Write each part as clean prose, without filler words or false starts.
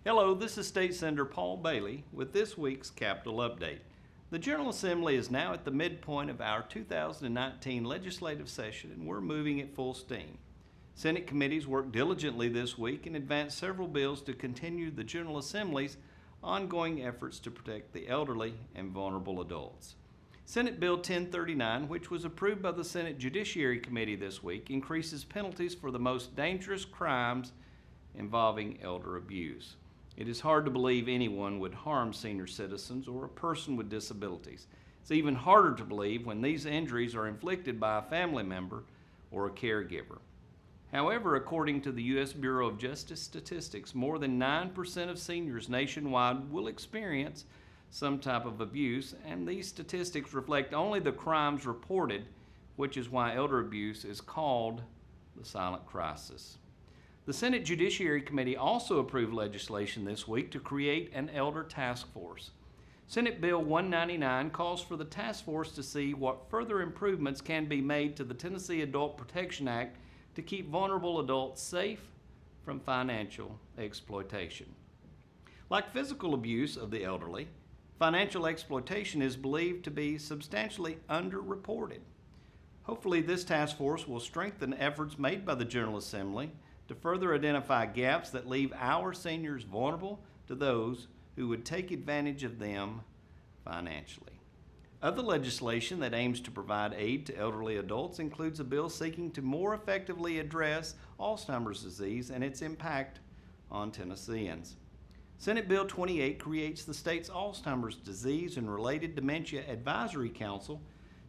Hello, this is State Senator Paul Bailey with this week's Capitol Update. The General Assembly is now at the midpoint of our 2019 legislative session and we're moving at full steam. Senate committees worked diligently this week and advanced several bills to continue the General Assembly's ongoing efforts to protect the elderly and vulnerable adults. Senate Bill 1039, which was approved by the Senate Judiciary Committee this week, increases penalties for the most dangerous crimes involving elder abuse. It is hard to believe anyone would harm senior citizens or a person with disabilities. It's even harder to believe when these injuries are inflicted by a family member or a caregiver. However, according to the U.S. Bureau of Justice Statistics, more than 9% of seniors nationwide will experience some type of abuse, and these statistics reflect only the crimes reported, which is why elder abuse is called the silent crisis. The Senate Judiciary Committee also approved legislation this week to create an elder task force. Senate Bill 199 calls for the task force to see what further improvements can be made to the Tennessee Adult Protection Act to keep vulnerable adults safe from financial exploitation. Like physical abuse of the elderly, financial exploitation is believed to be substantially underreported. Hopefully, this task force will strengthen efforts made by the General Assembly to further identify gaps that leave our seniors vulnerable to those who would take advantage of them financially. Other legislation that aims to provide aid to elderly adults includes a bill seeking to more effectively address Alzheimer's disease and its impact on Tennesseans. Senate Bill 28 creates the state's Alzheimer's disease and related dementia advisory council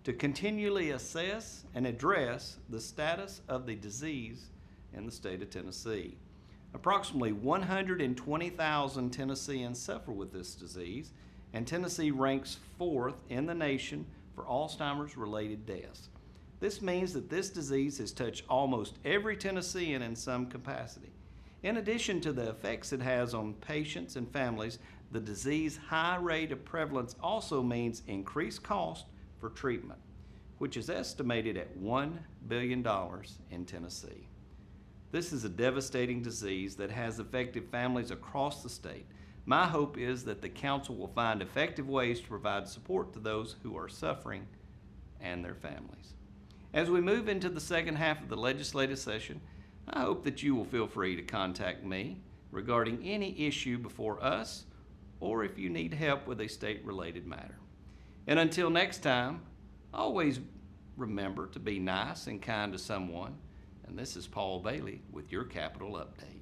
to continually assess and address the status of the disease in the state of Tennessee. Approximately 120,000 Tennesseans suffer with this disease, and Tennessee ranks 4th in the nation for Alzheimer's related deaths. This means that this disease has touched almost every Tennessean in some capacity. In addition to the effects it has on patients and families, the disease's high rate of prevalence also means increased cost for treatment, which is estimated at $1 billion in Tennessee. This is a devastating disease that has affected families across the state. My hope is that the council will find effective ways to provide support to those who are suffering and their families. As we move into the second half of the legislative session, I hope that you will feel free to contact me regarding any issue before us or if you need help with a state-related matter. And until next time, always remember to be nice and kind to someone. And this is Paul Bailey with your Capitol Update.